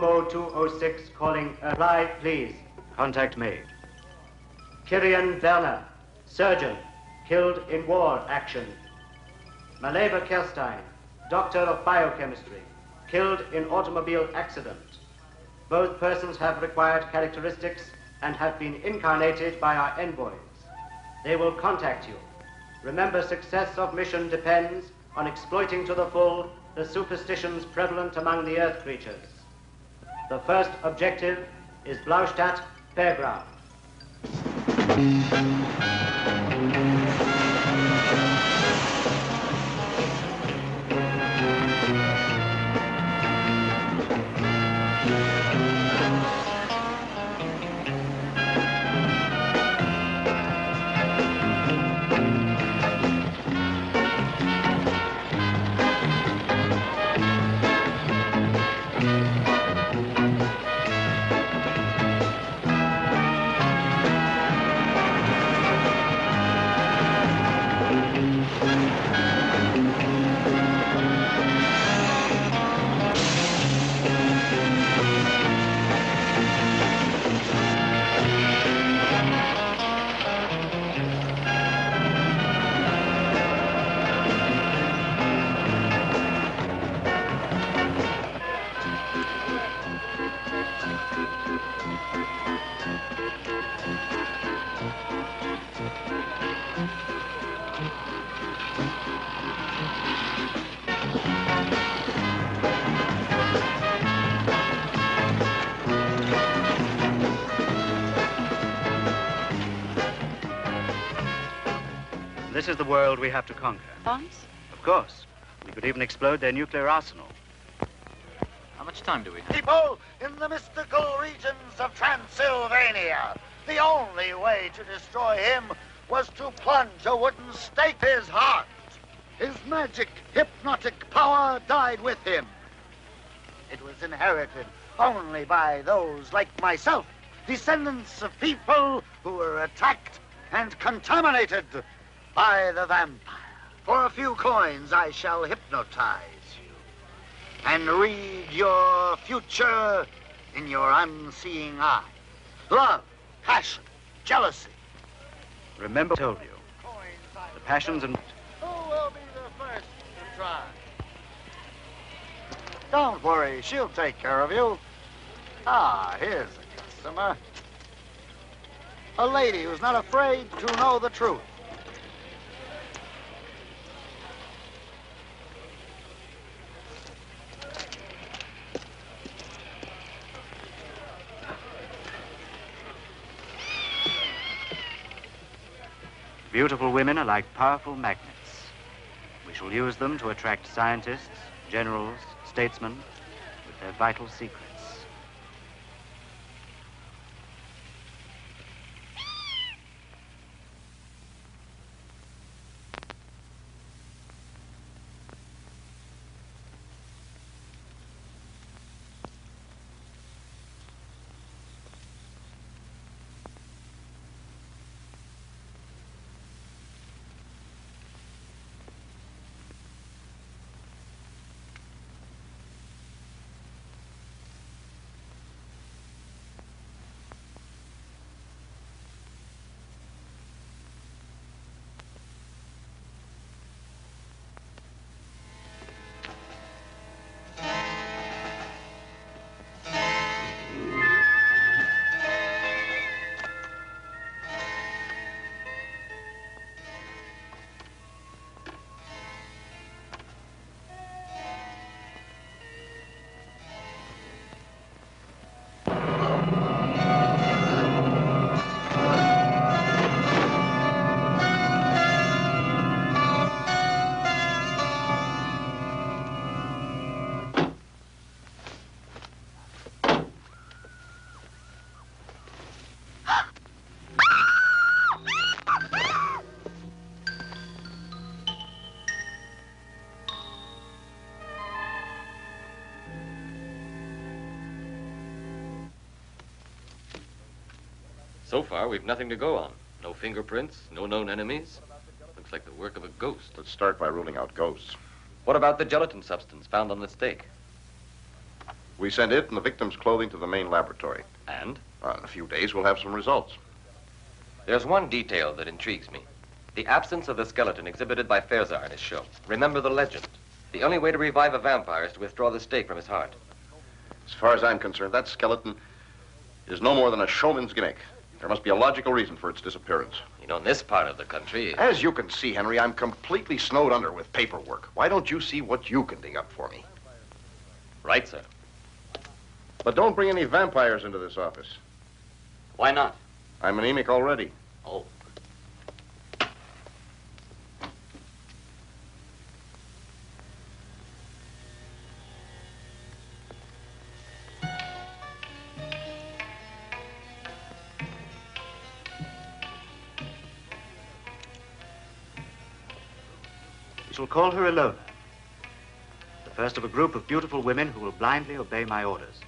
Homo 206 calling. Reply, please. Contact made. Kirian Werner, surgeon, killed in war action. Maleva Kerstein, doctor of biochemistry, killed in automobile accident. Both persons have required characteristics and have been incarnated by our envoys. They will contact you. Remember, success of mission depends on exploiting to the full the superstitions prevalent among the Earth creatures. The first objective is Blaustadt Fairground. This is the world we have to conquer. Bombs? Of course. We could even explode their nuclear arsenal. How much time do we have? People in the mystical regions of Transylvania, the only way to destroy him was to plunge a wooden stake in his heart. His magic, hypnotic power died with him. It was inherited only by those like myself, descendants of people who were attacked and contaminated by the vampire. For a few coins, I shall hypnotize you and read your future in your unseeing eye. Love, passion, jealousy. Remember, I told you. The passions and... Who will be the first to try? Don't worry, she'll take care of you. Ah, here's a customer. A lady who's not afraid to know the truth. Beautiful women are like powerful magnets. We shall use them to attract scientists, generals, statesmen with their vital secrets. So far, we've nothing to go on. No fingerprints, no known enemies. Looks like the work of a ghost. Let's start by ruling out ghosts. What about the gelatin substance found on the stake? We send it and the victim's clothing to the main laboratory. And? In a few days, we'll have some results. There's one detail that intrigues me. The absence of the skeleton exhibited by Fairczar in his show. Remember the legend. The only way to revive a vampire is to withdraw the stake from his heart. As far as I'm concerned, that skeleton is no more than a showman's gimmick. There must be a logical reason for its disappearance. You know, in this part of the country... As you can see, Henry, I'm completely snowed under with paperwork. Why don't you see what you can dig up for me? Right, sir. But don't bring any vampires into this office. Why not? I'm anemic already. Oh. We shall call her Ilona, the first of a group of beautiful women who will blindly obey my orders.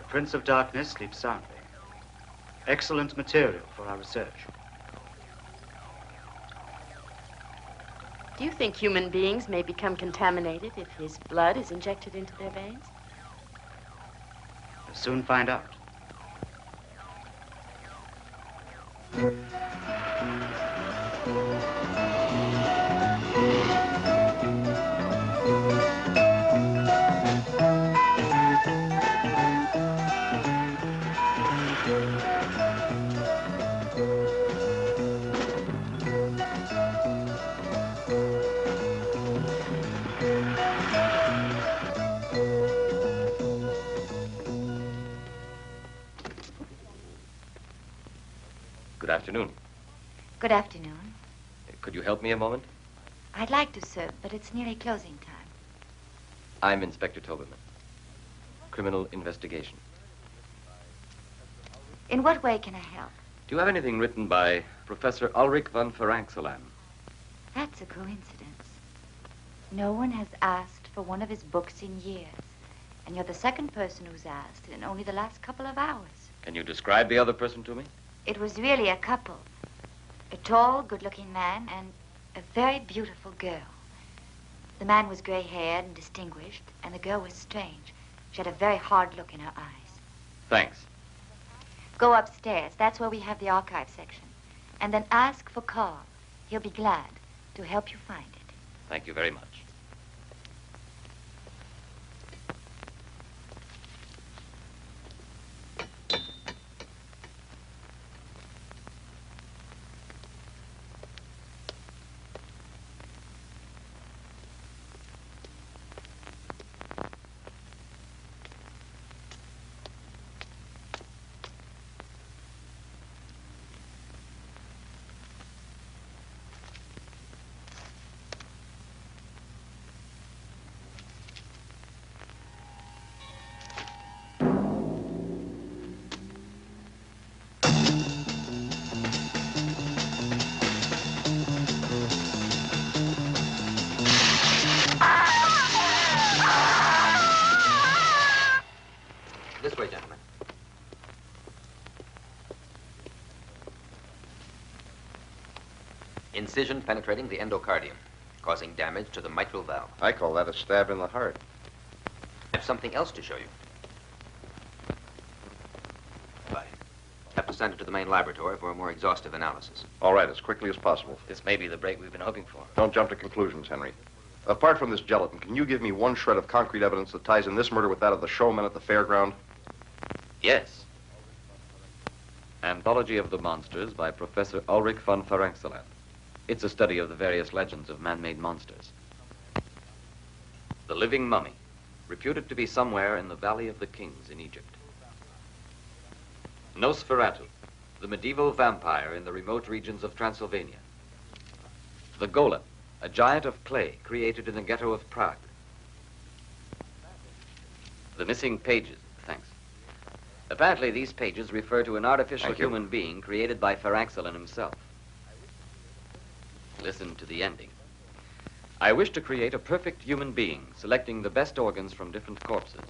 Prince of Darkness sleeps soundly. Excellent material for our research. Do you think human beings may become contaminated if his blood is injected into their veins? We'll soon find out. Good afternoon. Good afternoon. Could you help me a moment? I'd like to, sir, but it's nearly closing time. I'm Inspector Toberman. Criminal investigation. In what way can I help? Do you have anything written by Professor Ulrich von Frankenstein? That's a coincidence. No one has asked for one of his books in years. And you're the second person who's asked in only the last couple of hours. Can you describe the other person to me? It was really a couple. A tall, good-looking man and a very beautiful girl. The man was gray-haired and distinguished, and the girl was strange. She had a very hard look in her eyes. Thanks. Go upstairs. That's where we have the archive section. And then ask for Carl. He'll be glad to help you find it. Thank you very much. This way, gentlemen. Incision penetrating the endocardium, causing damage to the mitral valve. I call that a stab in the heart. I have something else to show you. Bye. Have to send it to the main laboratory for a more exhaustive analysis. All right, as quickly as possible. This may be the break we've been hoping for. Don't jump to conclusions, Henry. Apart from this gelatin, can you give me one shred of concrete evidence that ties in this murder with that of the showman at the fairground? Yes. Anthology of the Monsters by Professor Ulrich von Frankenstein. It's a study of the various legends of man-made monsters. The Living Mummy, reputed to be somewhere in the Valley of the Kings in Egypt. Nosferatu, the medieval vampire in the remote regions of Transylvania. The Golem, a giant of clay created in the ghetto of Prague. The missing pages. Thanks. Apparently, these pages refer to an artificial Thank you. human being created by Frankenstein himself. Listen to the ending. I wish to create a perfect human being, selecting the best organs from different corpses.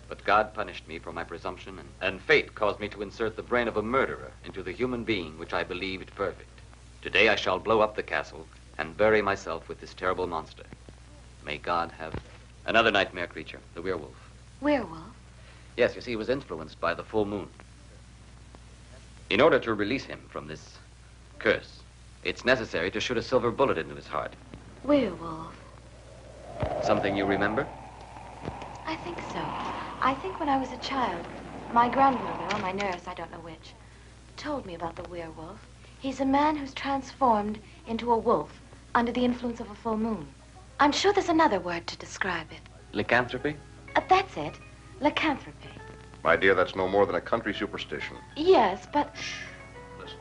But God punished me for my presumption, and fate caused me to insert the brain of a murderer into the human being which I believed perfect. Today I shall blow up the castle and bury myself with this terrible monster. May God have another nightmare creature, the werewolf. Werewolf? Yes, you see, he was influenced by the full moon. In order to release him from this curse, it's necessary to shoot a silver bullet into his heart. Werewolf. Something you remember? I think so. I think when I was a child, my grandmother, or my nurse, I don't know which, told me about the werewolf. He's a man who's transformed into a wolf under the influence of a full moon. I'm sure there's another word to describe it. Lycanthropy? That's it. Lycanthropy. My dear, that's no more than a country superstition. Yes, but... Listen.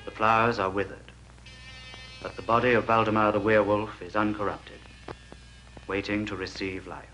The flowers are withered, but the body of Valdemar the werewolf is uncorrupted, waiting to receive life.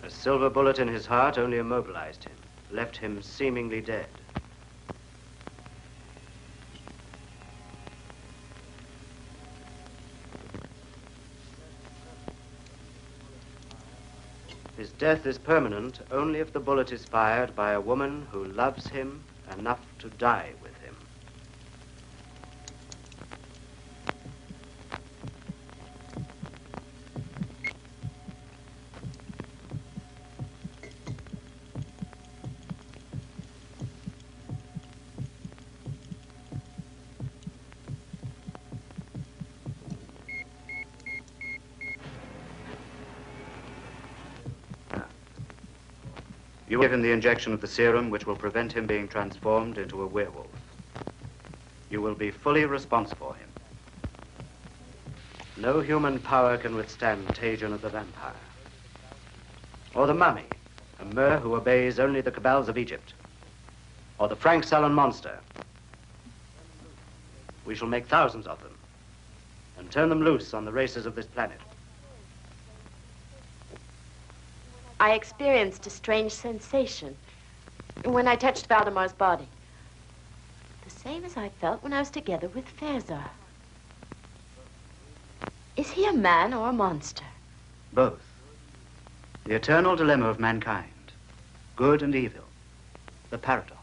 A silver bullet in his heart only immobilized him, left him seemingly dead. His death is permanent only if the bullet is fired by a woman who loves him enough to die with him. You will give him the injection of the serum which will prevent him being transformed into a werewolf. You will be fully responsible for him. No human power can withstand contagion of the vampire. Or the mummy, a mer who obeys only the cabals of Egypt. Or the Frankenstein monster. We shall make thousands of them and turn them loose on the races of this planet. I experienced a strange sensation when I touched Valdemar's body. The same as I felt when I was together with Fezar. Is he a man or a monster? Both. The eternal dilemma of mankind. Good and evil. The paradox.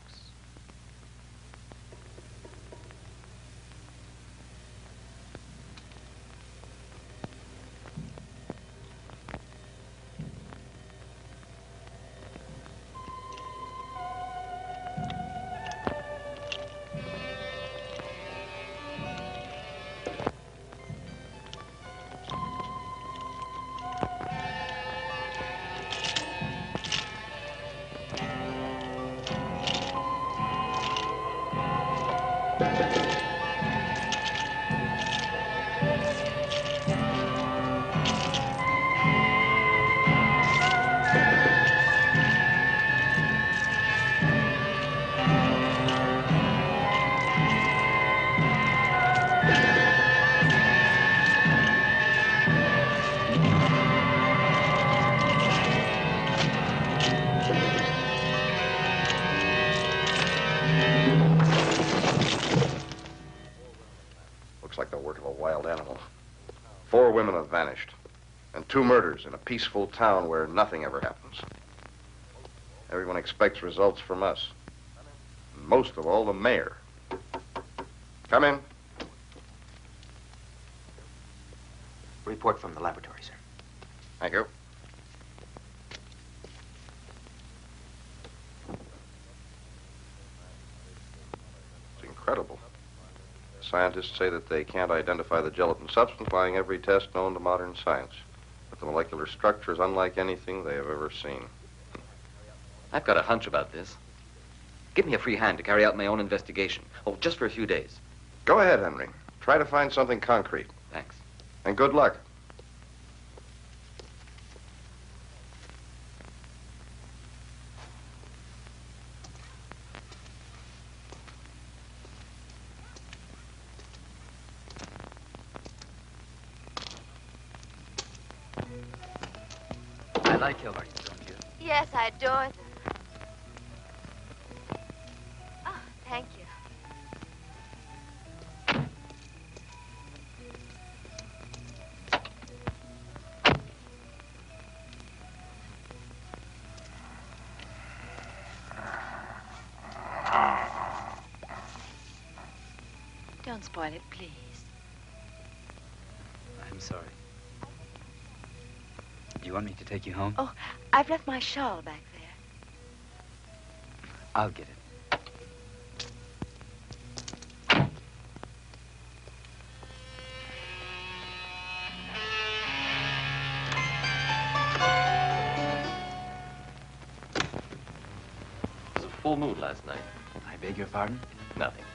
Like the work of a wild animal. 4 women have vanished, and 2 murders in a peaceful town where nothing ever happens. Everyone expects results from us. And most of all, the mayor. Come in. Report from the laboratory, sir. Thank you. It's incredible. Scientists say that they can't identify the gelatin substance, applying every test known to modern science. But the molecular structure is unlike anything they have ever seen. I've got a hunch about this. Give me a free hand to carry out my own investigation. Oh, just for a few days. Go ahead, Henry. Try to find something concrete. Thanks. And good luck. I like Hilbert, don't you? Yes, I adore them. Oh, thank you. Don't spoil it, please. I'm sorry. Do you want me to take you home? Oh, I've left my shawl back there. I'll get it. It was a full moon last night. I beg your pardon? Nothing.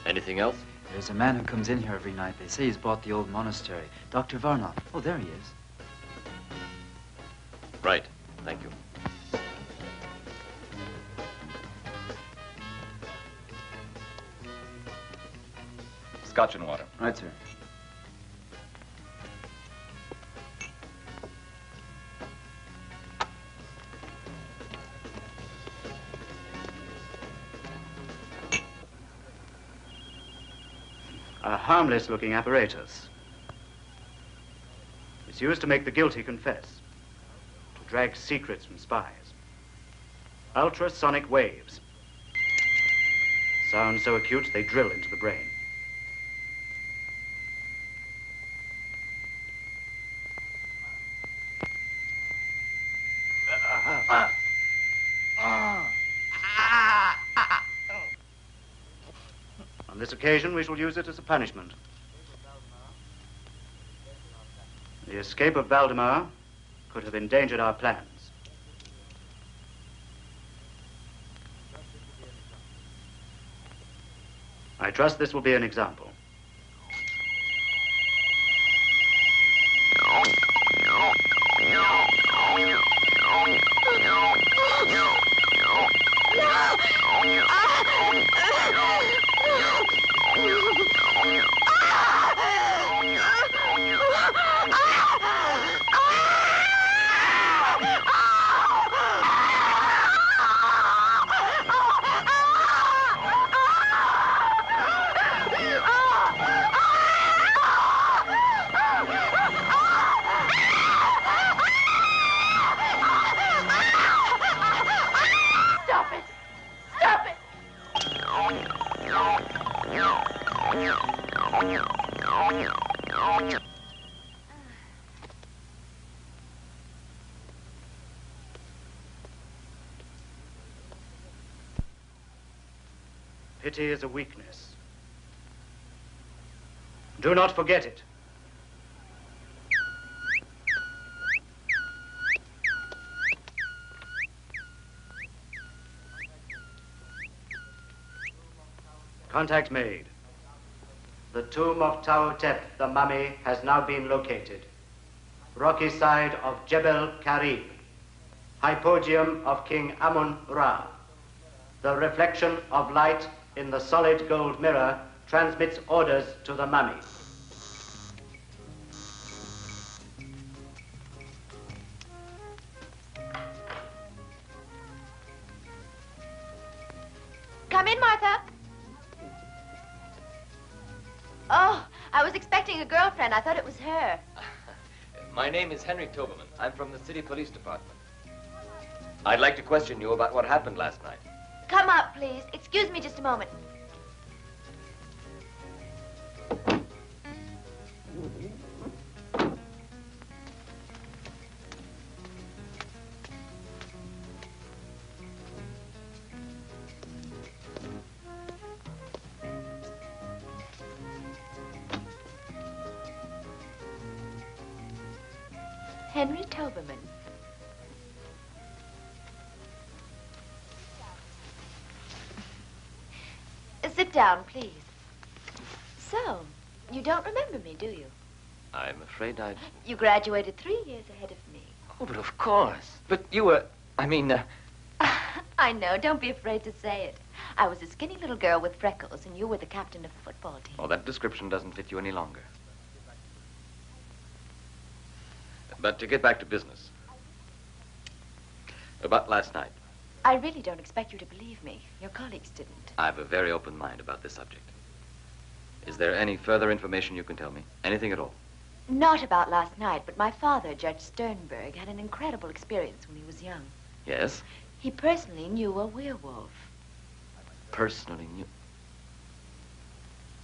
Anything else? There's a man who comes in here every night. They say he's bought the old monastery. Dr. Varnoff. Oh, there he is. Right. Thank you. Scotch and water. Right, sir. A harmless-looking apparatus. It's used to make the guilty confess, to drag secrets from spies. Ultrasonic waves. Sound so acute they drill into the brain. On this occasion, we shall use it as a punishment. The escape of Valdemar could have endangered our plans. I trust this will be an example. Pity is a weakness. Do not forget it. Contact made. The tomb of Tautep, the mummy, has now been located. Rocky side of Jebel Karib. Hypogeum of King Amun-Ra. The reflection of light in the solid gold mirror transmits orders to the mummy. Come in, Martha. Oh, I was expecting a girlfriend. I thought it was her. My name is Henry Toberman. I'm from the city police department. I'd like to question you about what happened last night. Come up, please. Excuse me just a moment. Henry Toberman. Sit down, please. So, you don't remember me, do you? I'm afraid I... You graduated 3 years ahead of me. Oh, but of course. But you were... I know. Don't be afraid to say it. I was a skinny little girl with freckles, and you were the captain of the football team. Oh, that description doesn't fit you any longer. But to get back to business. About last night. I really don't expect you to believe me. Your colleagues didn't. I have a very open mind about this subject. Is there any further information you can tell me? Anything at all? Not about last night, but my father, Judge Sternberg, had an incredible experience when he was young. Yes? He personally knew a werewolf. Personally knew...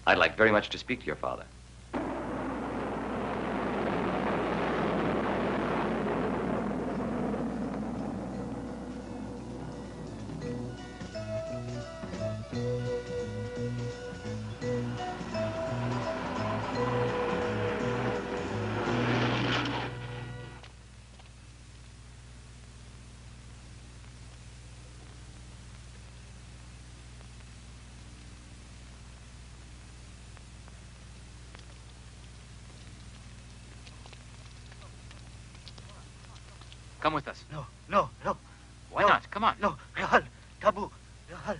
I'd like very much to speak to your father. Come with us. No. Why not? Come on. No, Rahal, Tabu, Rahal.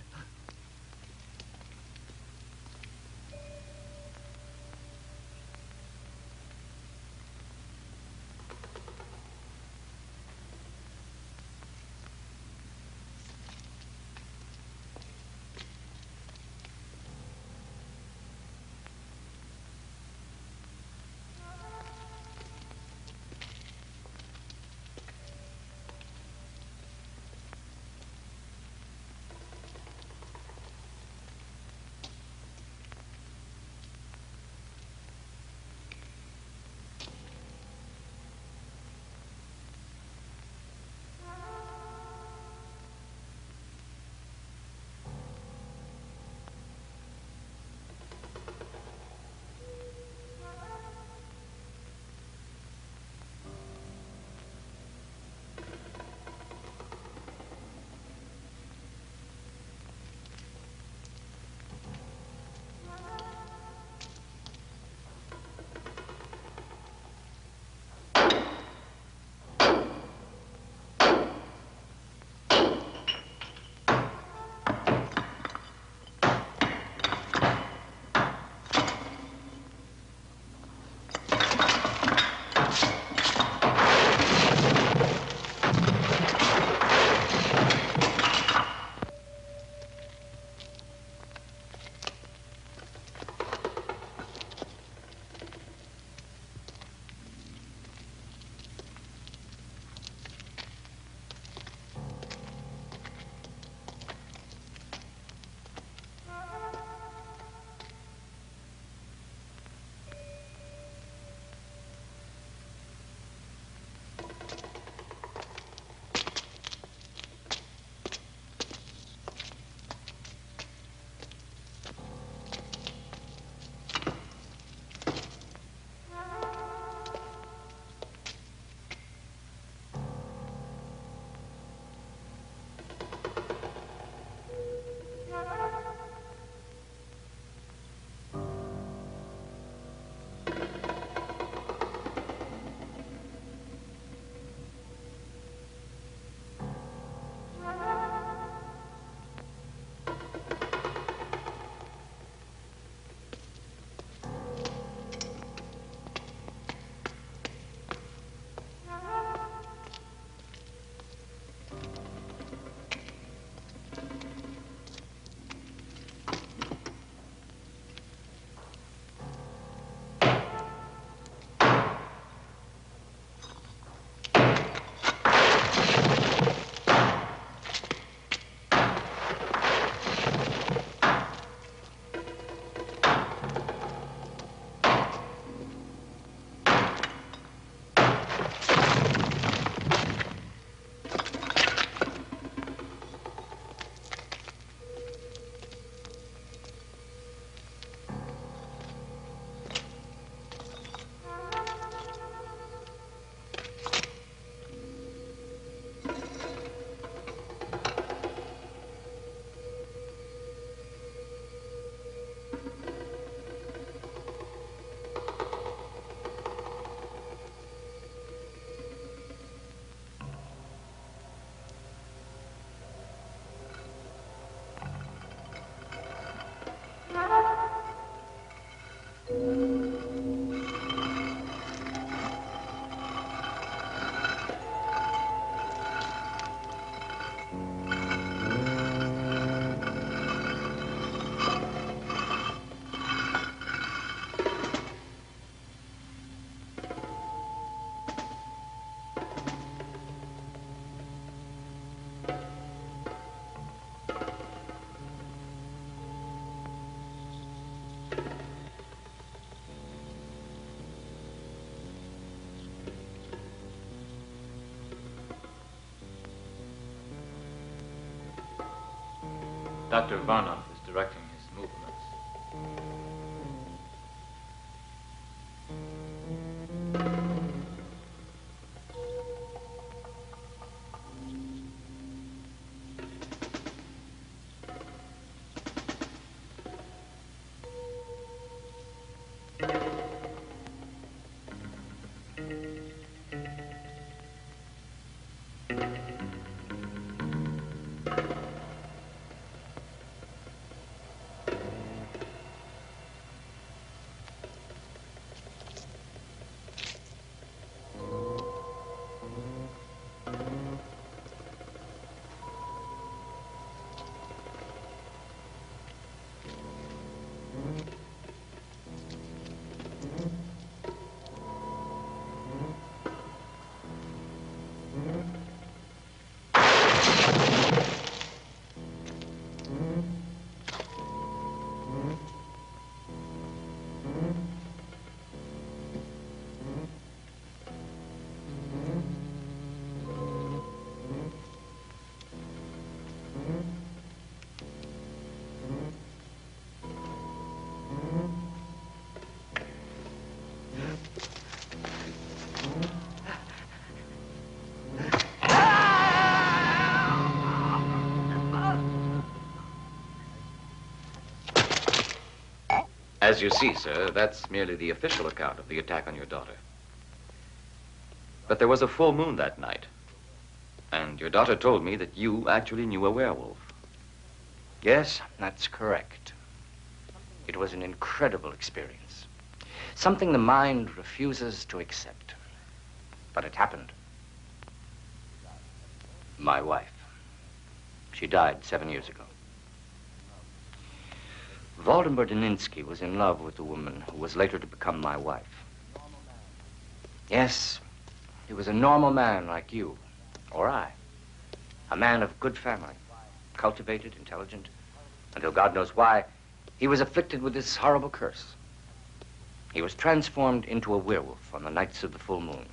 Dr. Varnoff is directing his movements. As you see, sir, that's merely the official account of the attack on your daughter. But there was a full moon that night, and your daughter told me that you actually knew a werewolf. Yes, that's correct. It was an incredible experience. Something the mind refuses to accept. But it happened. My wife. She died 7 years ago. Waldemar Daninsky was in love with the woman who was later to become my wife. Yes, he was a normal man like you, or I. A man of good family, cultivated, intelligent, until God knows why, he was afflicted with this horrible curse. He was transformed into a werewolf on the nights of the full moon.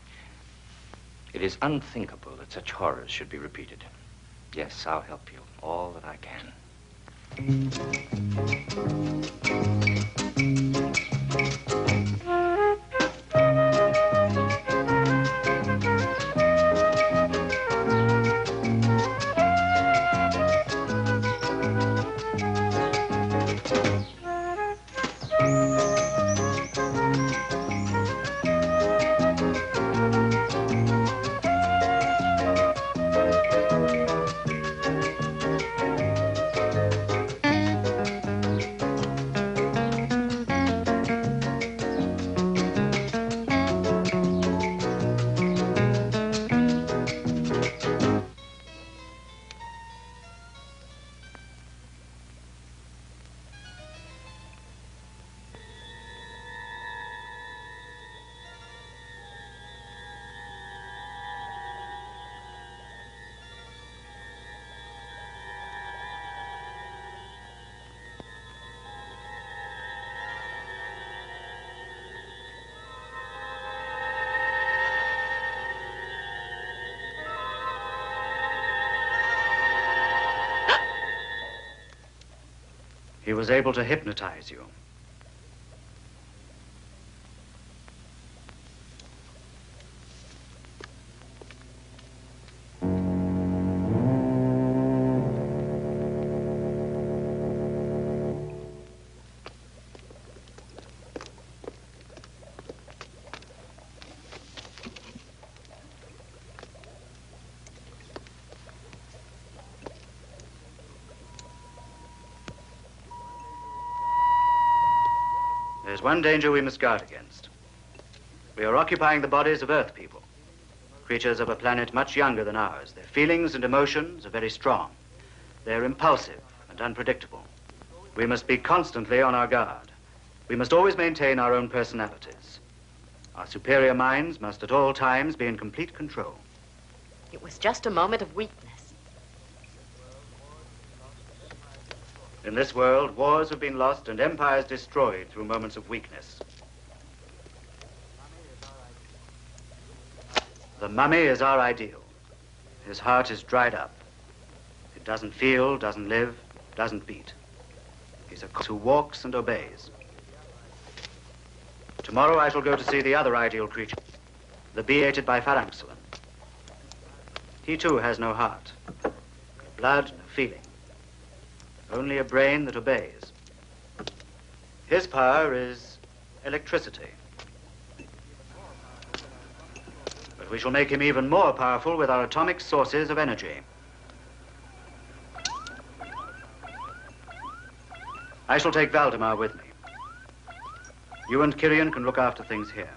It is unthinkable that such horrors should be repeated. Yes, I'll help you, all that I can. He was able to hypnotize you. There's one danger we must guard against. We are occupying the bodies of Earth people, creatures of a planet much younger than ours. Their feelings and emotions are very strong. They're impulsive and unpredictable. We must be constantly on our guard. We must always maintain our own personalities. Our superior minds must at all times be in complete control. It was just a moment of weakness. In this world, wars have been lost and empires destroyed through moments of weakness. The mummy is our ideal. His heart is dried up. It doesn't feel, doesn't live, doesn't beat. He's a corpse who walks and obeys. Tomorrow I shall go to see the other ideal creature, the bee hated by Frankenstein. He too has no heart, no blood, no feeling. Only a brain that obeys. His power is electricity. But we shall make him even more powerful with our atomic sources of energy. I shall take Valdemar with me. You and Kyrian can look after things here.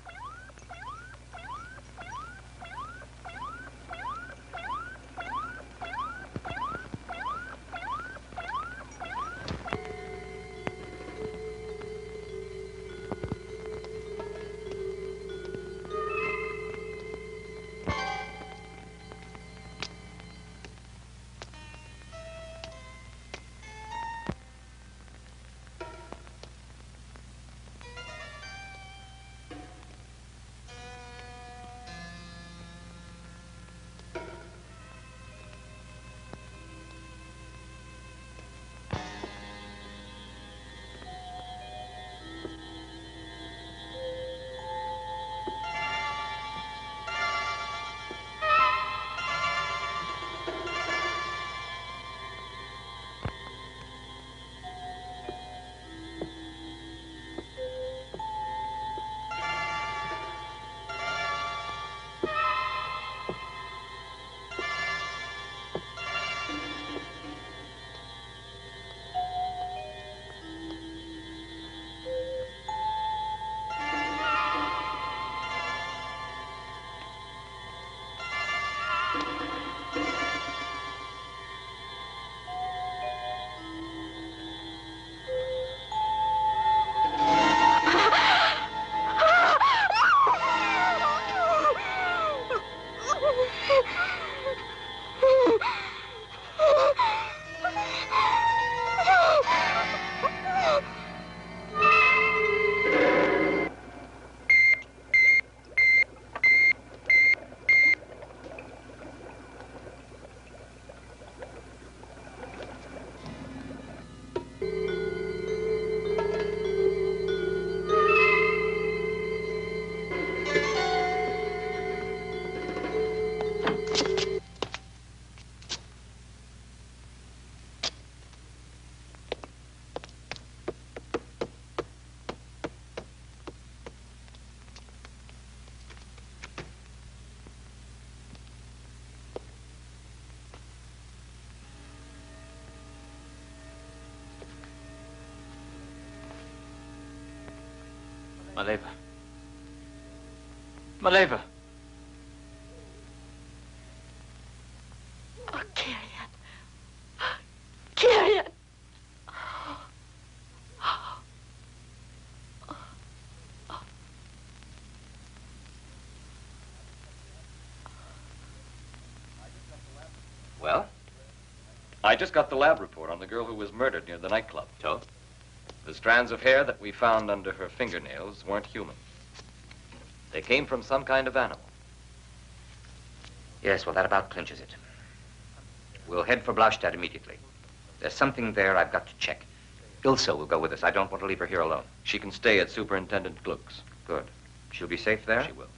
Maleva. Maleva. Oh, Kyrian. Kyrian. Well? I just got the lab report on the girl who was murdered near the nightclub. So? The strands of hair that we found under her fingernails weren't human. They came from some kind of animal. Yes, well, that about clinches it. We'll head for Blaustadt immediately. There's something there I've got to check. Ilse will go with us. I don't want to leave her here alone. She can stay at Superintendent Gluck's. Good. She'll be safe there? She will.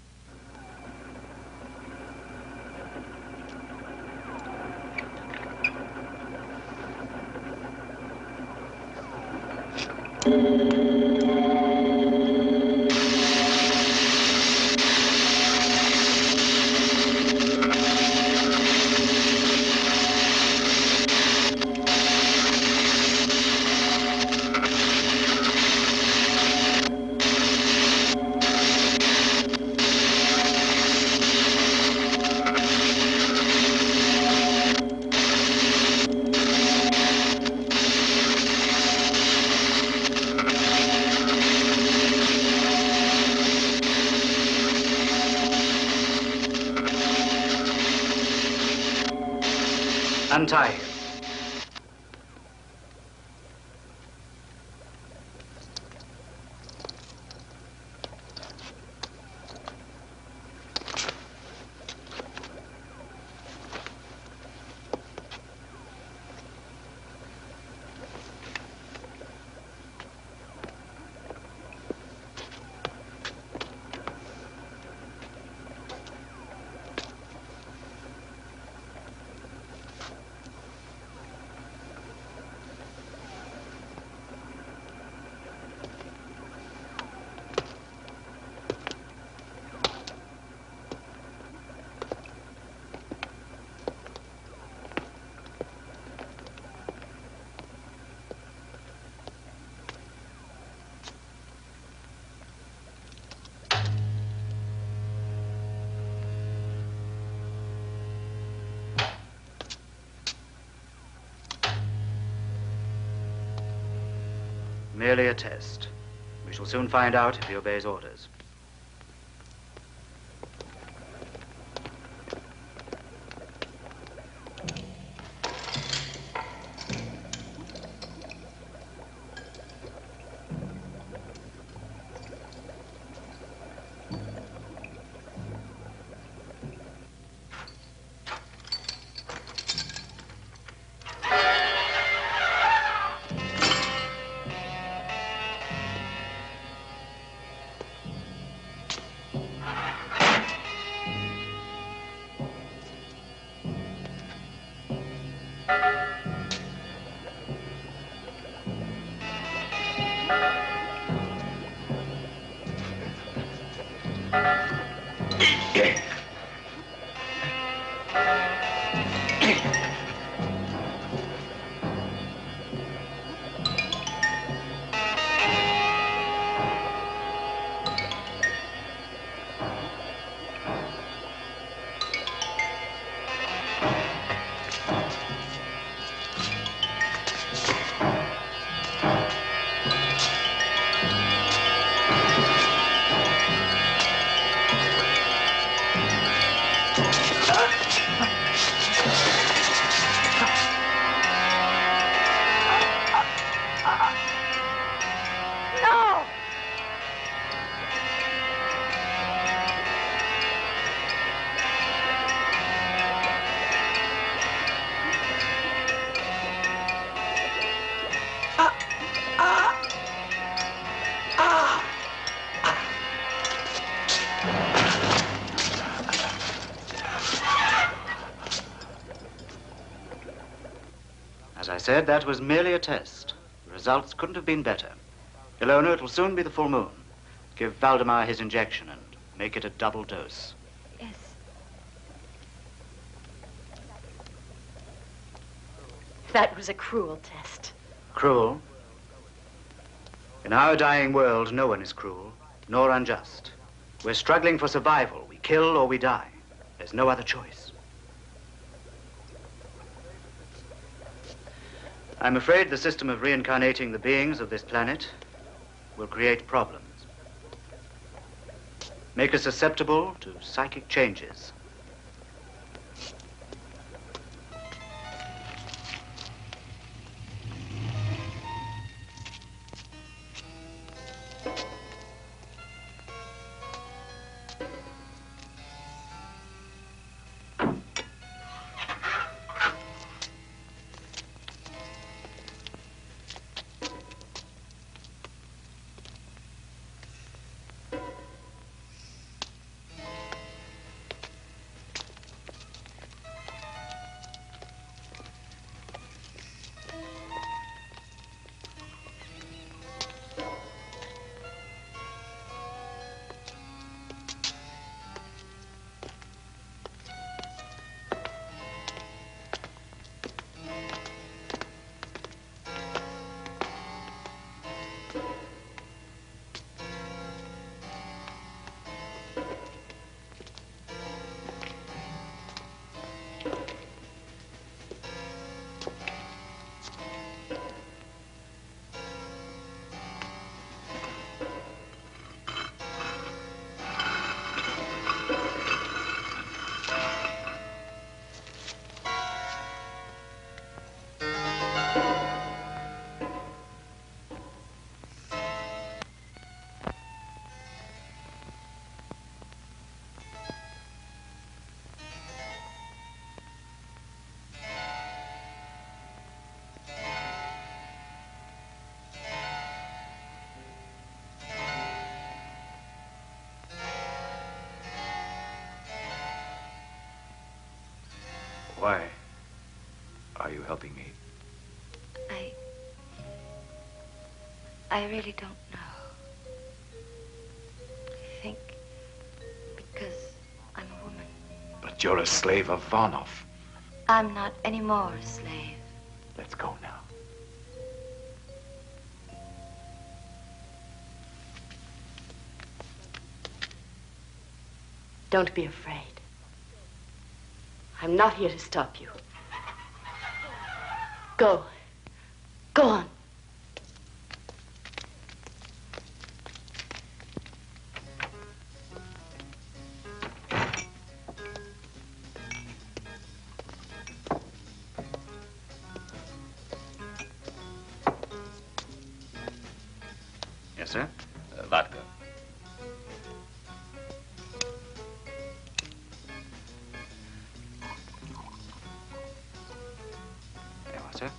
Untie him. Merely a test. We shall soon find out if he obeys orders. As I said, that was merely a test. The results couldn't have been better. Ilona, it will soon be the full moon. Give Valdemar his injection and make it a double dose. Yes. That was a cruel test. Cruel? In our dying world, no one is cruel, nor unjust. We're struggling for survival. We kill or we die. There's no other choice. I'm afraid the system of reincarnating the beings of this planet will create problems. Make us susceptible to psychic changes. Why are you helping me? I really don't know. I think because I'm a woman. But you're a slave of Varnov. I'm not anymore a slave. Let's go now. Don't be afraid. I'm not here to stop you. Go. Go on. Vodka. There you are, sir.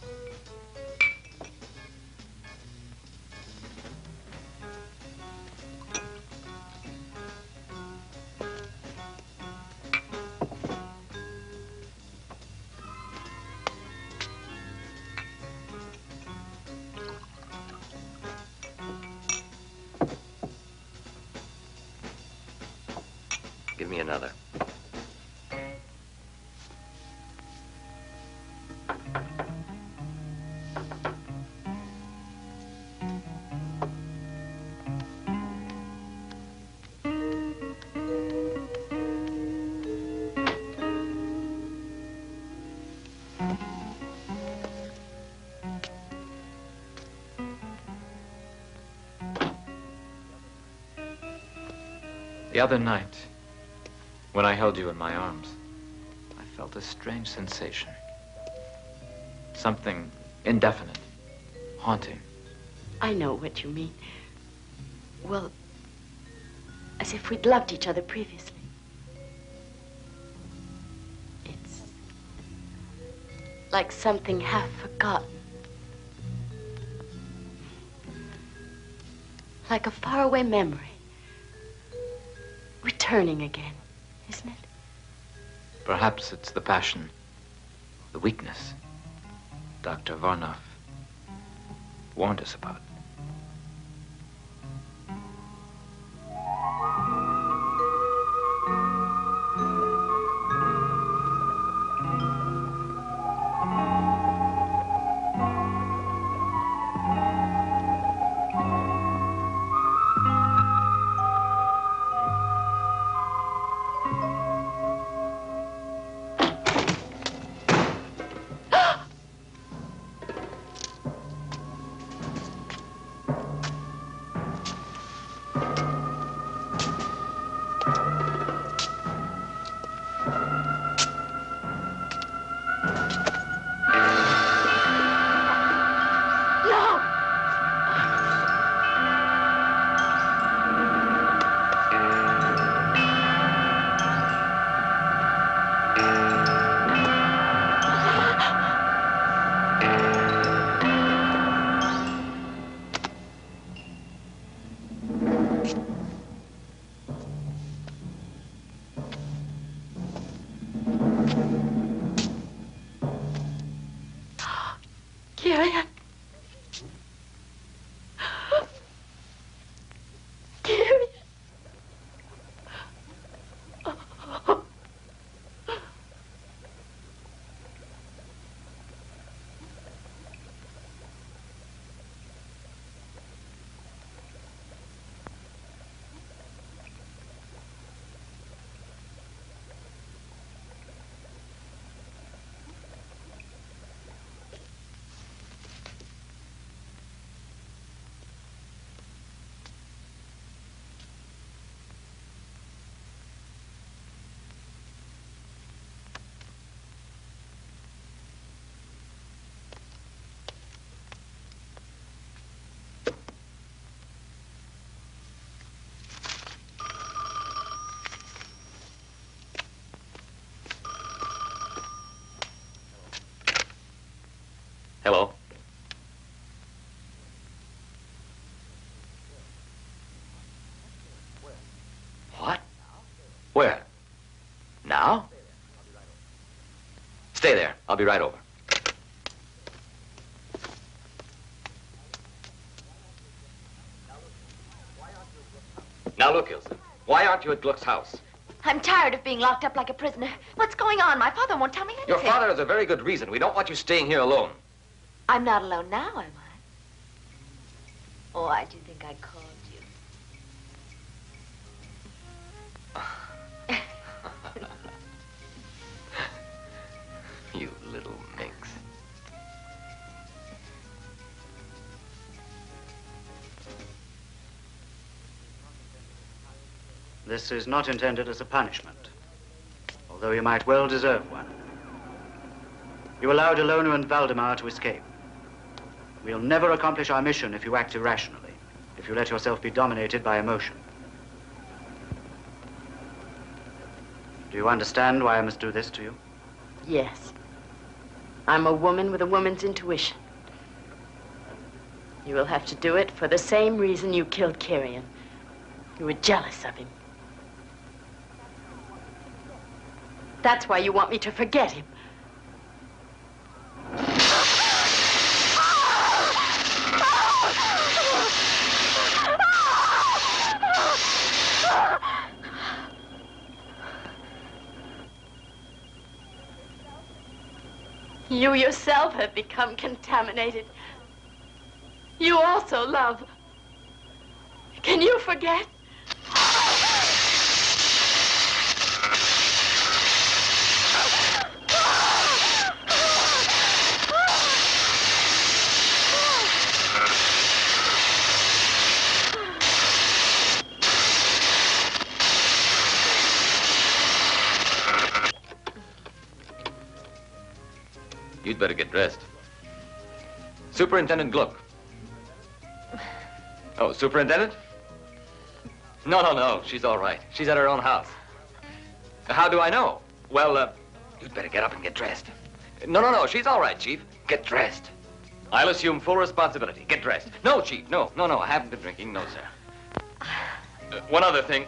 Give me another. The other night, when I held you in my arms, I felt a strange sensation. Something indefinite, haunting. I know what you mean. Well, as if we'd loved each other previously. It's like something half forgotten. Like a faraway memory. Returning again, isn't it? Perhaps it's the passion, the weakness Dr. Varnoff warned us about. Kirian. Kirian. Hello? What? Where? Now? Stay there. I'll be right over. Now look, Ilse. Why aren't you at Gluck's house? I'm tired of being locked up like a prisoner. What's going on? My father won't tell me anything. Your father has a very good reason. We don't want you staying here alone. I'm not alone now, am I? Oh, why do you think I called you? You little minx. This is not intended as a punishment, although you might well deserve one. You allowed Ilona and Valdemar to escape. We'll never accomplish our mission if you act irrationally. if you let yourself be dominated by emotion. Do you understand why I must do this to you? Yes. I'm a woman with a woman's intuition. You will have to do it for the same reason you killed Kyrian. You were jealous of him. That's why you want me to forget him. You yourself have become contaminated. You also love. Can you forget? You'd better get dressed. Superintendent Gluck. Oh, Superintendent? No. She's all right. She's at her own house. How do I know? Well, you'd better get up and get dressed. No. She's all right, Chief. Get dressed. I'll assume full responsibility. Get dressed. No, Chief. No. I haven't been drinking. No, sir. One other thing.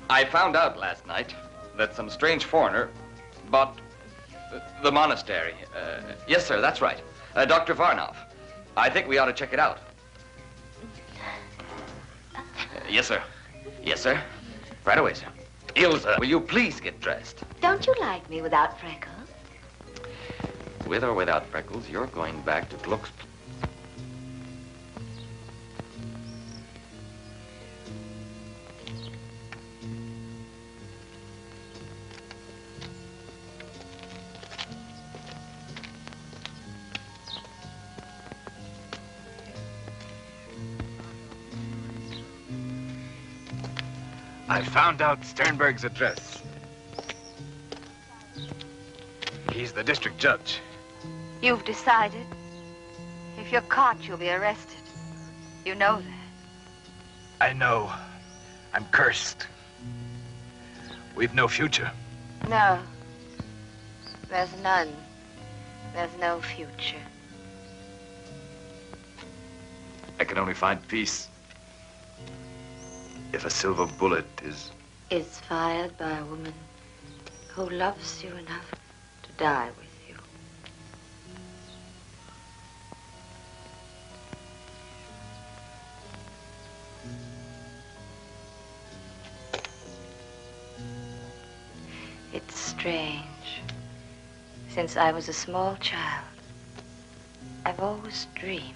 I found out last night that some strange foreigner bought the monastery. Yes, sir, that's right. Dr. Varnov. I think we ought to check it out. Yes, sir. Yes, sir. Right away, sir. Ilsa, will you please get dressed? Don't you like me without freckles? With or without freckles, you're going back to Gluck's. I found out Sternberg's address. He's the district judge. You've decided? If you're caught, you'll be arrested. You know that. I know. I'm cursed. We've no future. No. There's none. There's no future. I can only find peace if a silver bullet is fired by a woman who loves you enough to die with you. It's strange. Since I was a small child, I've always dreamed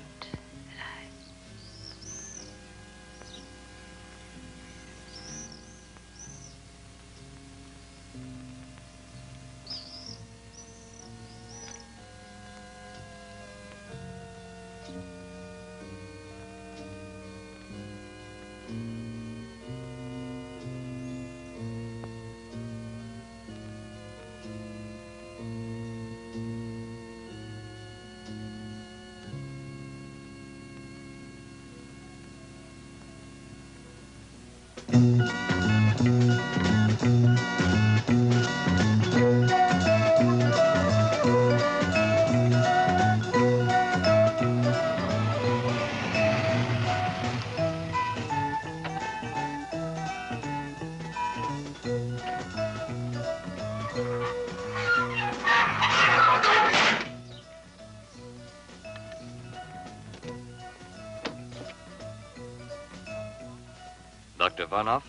Dr. Varnov?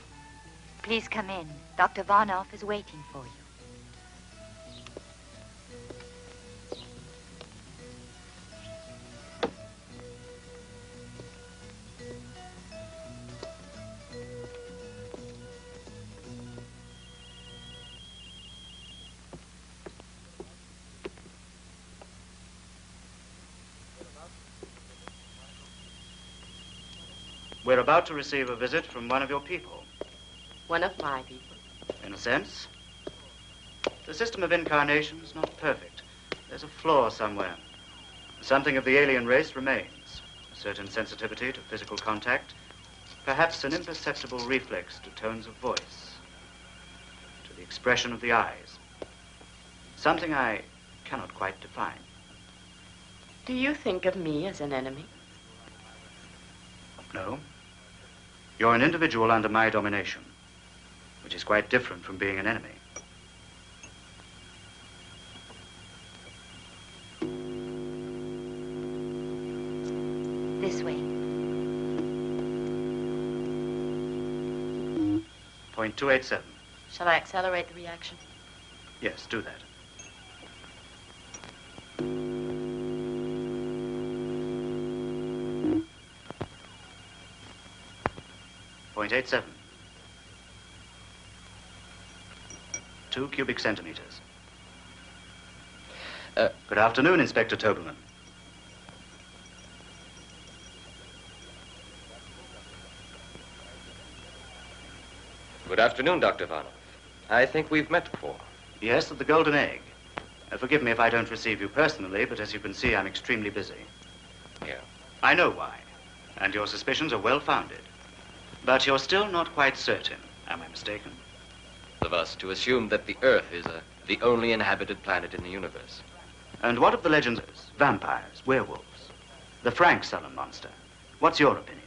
Please come in. Dr. Varnov is waiting for you. We're about to receive a visit from one of your people. One of my people. In a sense. The system of incarnation is not perfect. There's a flaw somewhere. Something of the alien race remains. A certain sensitivity to physical contact, perhaps an imperceptible reflex to tones of voice, to the expression of the eyes. Something I cannot quite define. Do you think of me as an enemy? No. You're an individual under my domination, which is quite different from being an enemy. This way. Point 287. Shall I accelerate the reaction? Yes, do that. Point 87. 2 cubic centimeters. Good afternoon, Inspector Toberman. Good afternoon, Dr. Varnoff. I think we've met before. Yes, at the Golden Egg. Forgive me if I don't receive you personally, but as you can see, I'm extremely busy. Yeah. I know why, and your suspicions are well-founded. But you're still not quite certain. Am I mistaken? Of us to assume that the Earth is the only inhabited planet in the universe. And what of the legends? Vampires, werewolves, the Frankenstein monster. What's your opinion?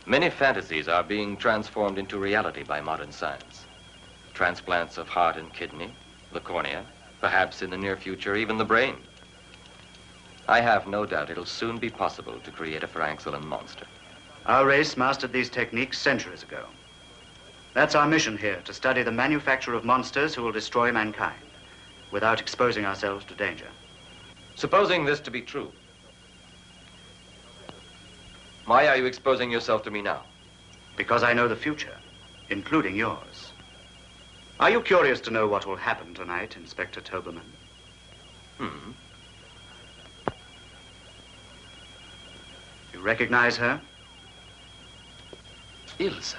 Many fantasies are being transformed into reality by modern science. Transplants of heart and kidney, the cornea, perhaps in the near future, even the brain. I have no doubt it'll soon be possible to create a Frankenstein monster. Our race mastered these techniques centuries ago. That's our mission here, to study the manufacture of monsters who will destroy mankind without exposing ourselves to danger. Supposing this to be true, why are you exposing yourself to me now? Because I know the future, including yours. Are you curious to know what will happen tonight, Inspector Toberman? You recognize her? Ilse.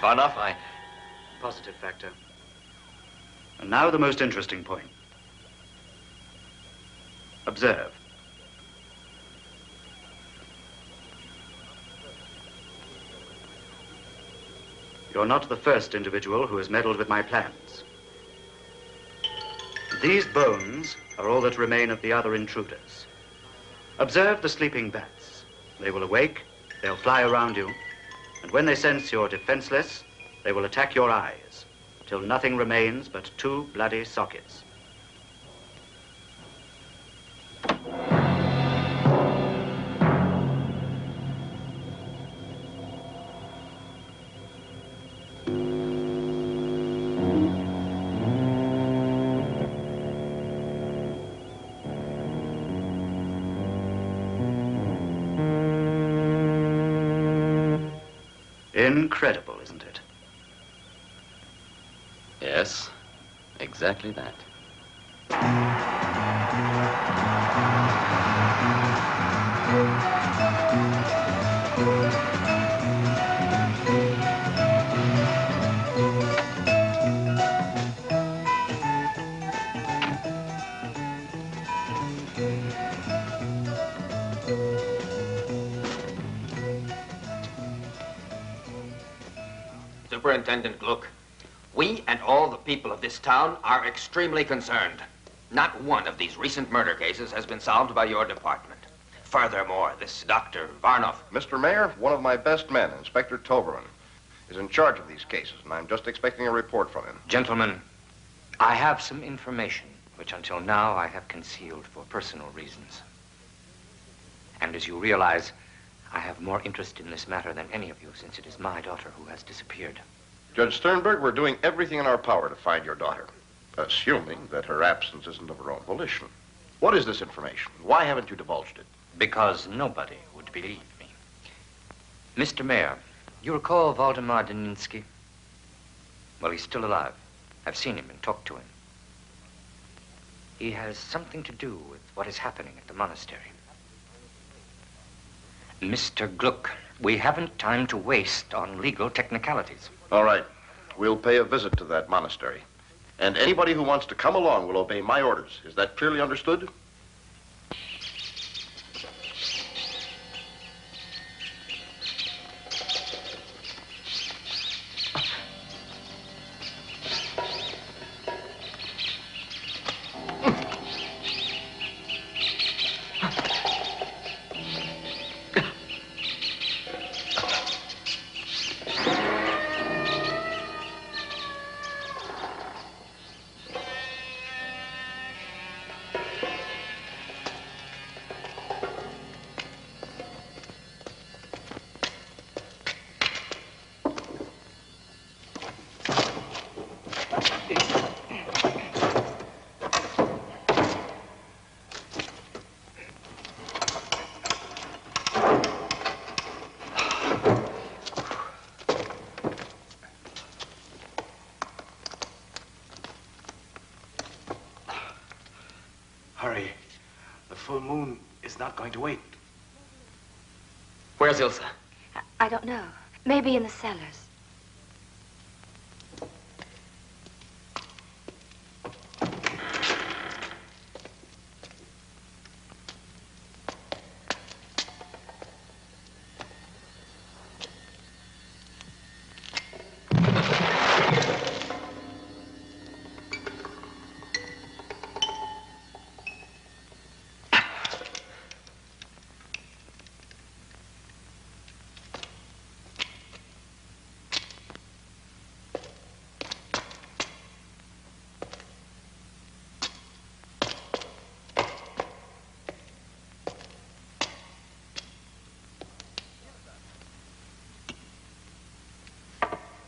Varnoff, Positive factor. And now the most interesting point. Observe. You're not the first individual who has meddled with my plans. These bones are all that remain of the other intruders. Observe the sleeping bats. They will awake, they'll fly around you, and when they sense you're defenseless, they will attack your eyes, till nothing remains but 2 bloody sockets. Incredible, isn't it? yes, exactly that. Superintendent Gluck, we and all the people of this town are extremely concerned. Not one of these recent murder cases has been solved by your department. Furthermore, this Dr. Varnoff... Mr. Mayor, one of my best men, Inspector Toberman, is in charge of these cases, and I'm just expecting a report from him. Gentlemen, I have some information which until now I have concealed for personal reasons. And as you realize, I have more interest in this matter than any of you, since it is my daughter who has disappeared. Judge Sternberg, we're doing everything in our power to find your daughter, assuming that her absence isn't of her own volition. What is this information? Why haven't you divulged it? Because nobody would believe me. Mr. Mayor, you recall Waldemar Daninsky? Well, he's still alive. I've seen him and talked to him. He has something to do with what is happening at the monastery. Mr. Gluck, we haven't time to waste on legal technicalities. All right. We'll pay a visit to that monastery. And anybody who wants to come along will obey my orders. Is that clearly understood? Hurry. The full moon is not going to wait. Where's Ilsa? I don't know. Maybe in the cellars.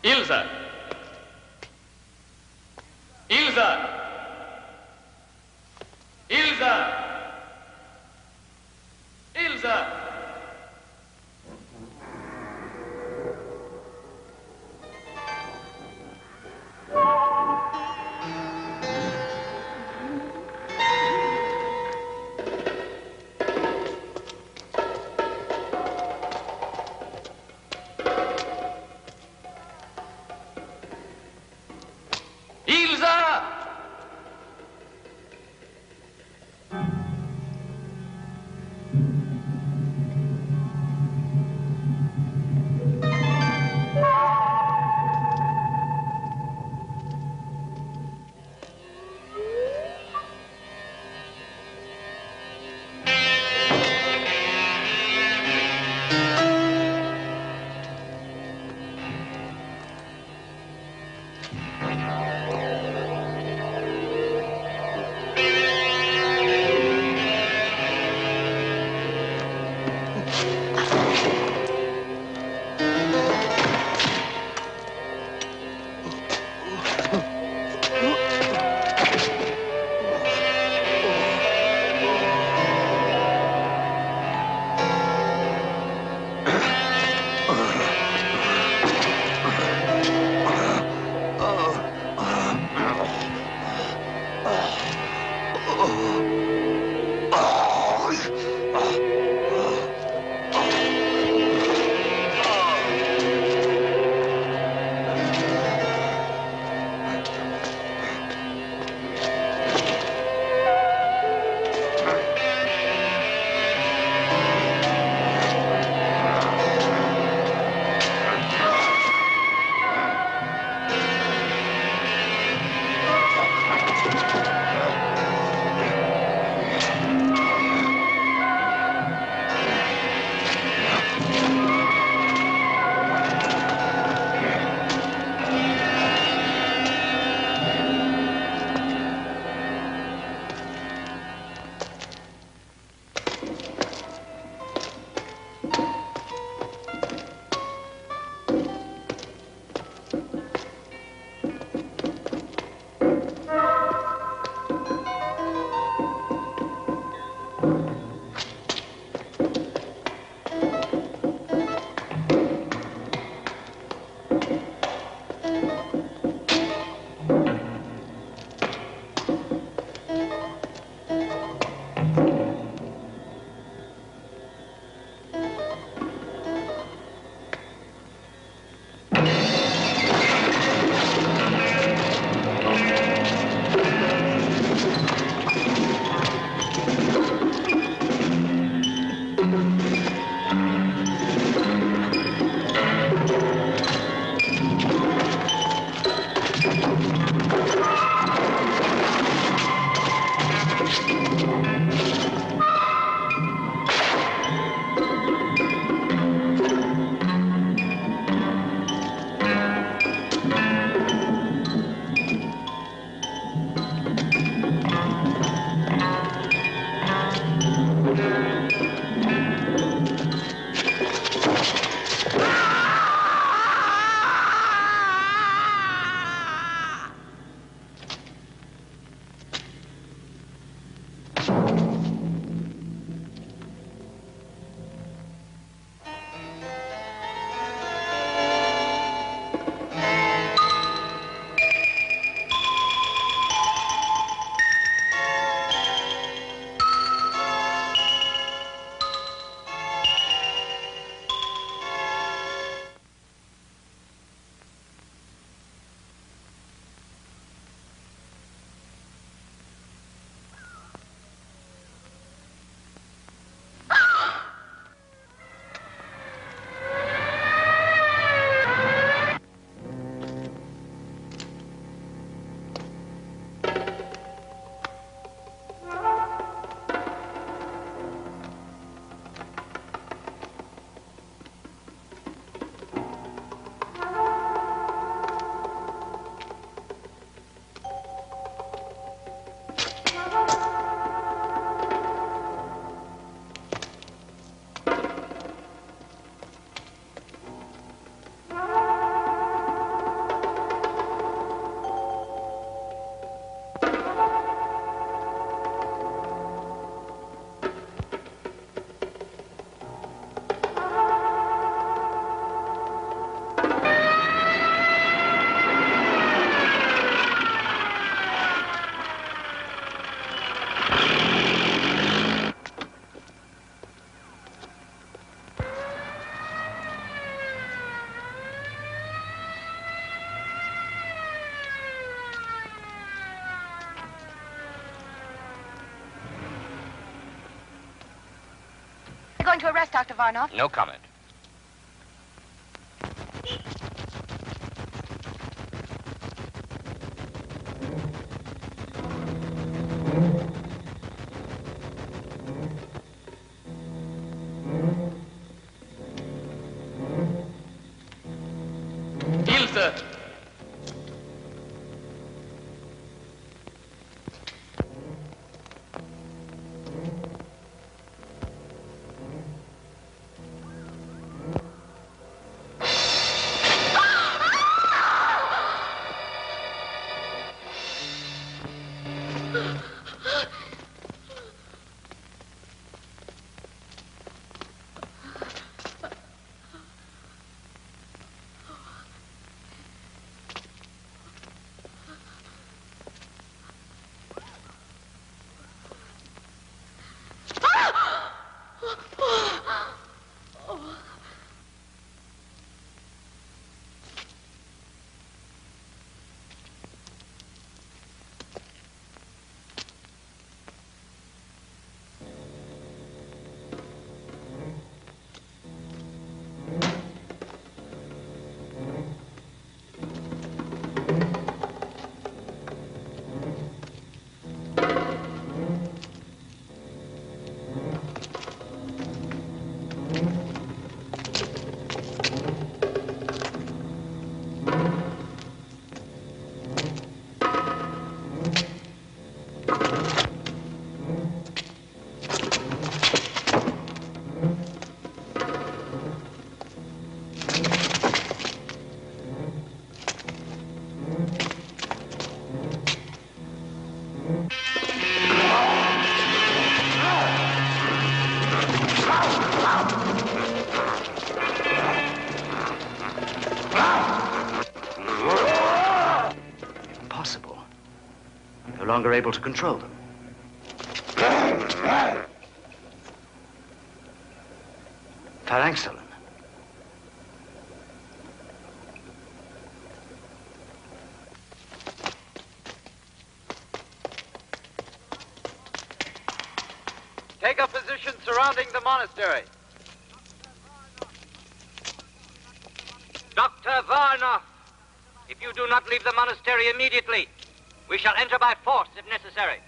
Ilsa! Ilsa! Ilsa! Ilsa! going to arrest Dr. Varnoff? No comment. Deal, sir. No longer able to control them. Frankenstein. Take a position surrounding the monastery. Dr. Varnoff, if you do not leave the monastery immediately, we shall enter by force if necessary.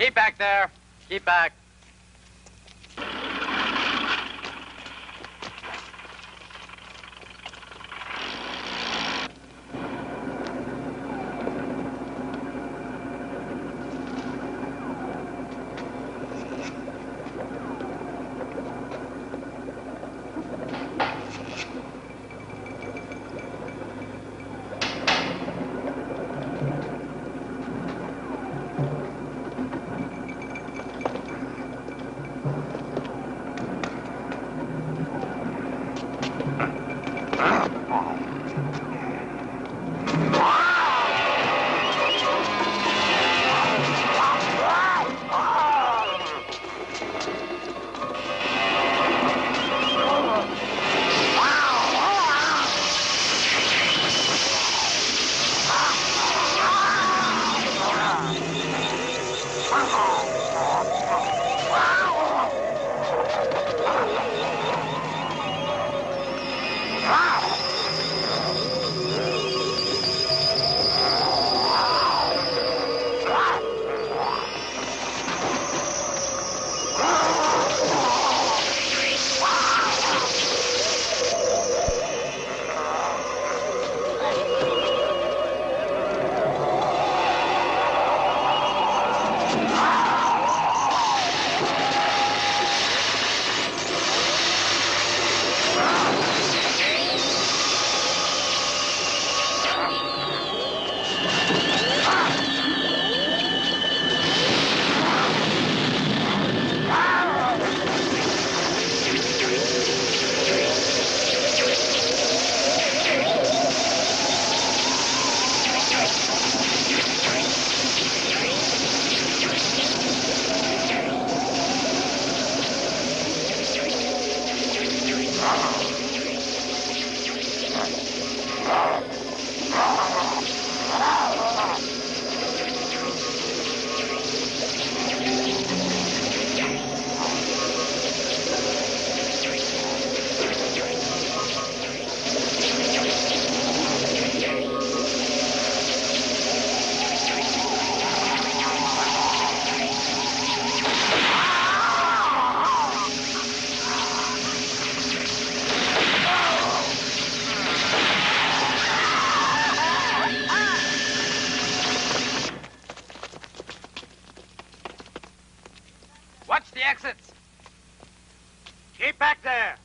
Keep back there. Keep back. back there!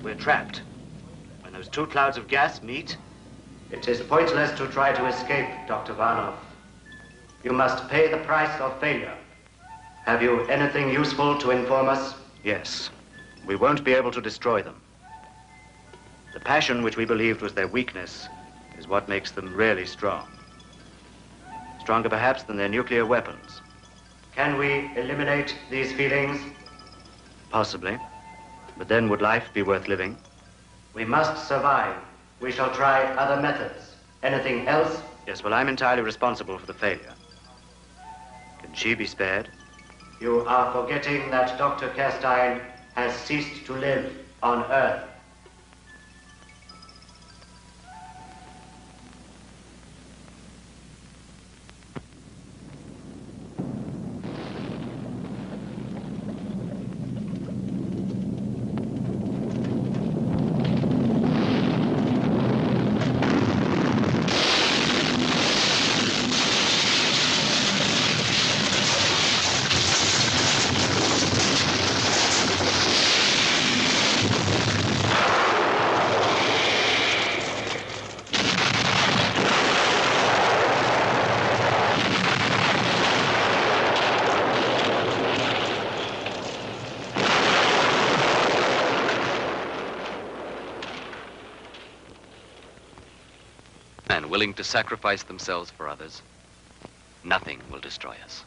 We're trapped. When those two clouds of gas meet, It is pointless to try to escape, Dr. Varnov. You must pay the price of failure. Have you anything useful to inform us? yes, we won't be able to destroy them. The passion which we believed was their weakness is what makes them really strong. Stronger perhaps than their nuclear weapons. Can we eliminate these feelings? Possibly. But then would life be worth living? We must survive. We shall try other methods. Anything else? Yes, well, I'm entirely responsible for the failure. Can she be spared? You are forgetting that Dr. Kerstein has ceased to live on Earth. And willing to sacrifice themselves for others, nothing will destroy us.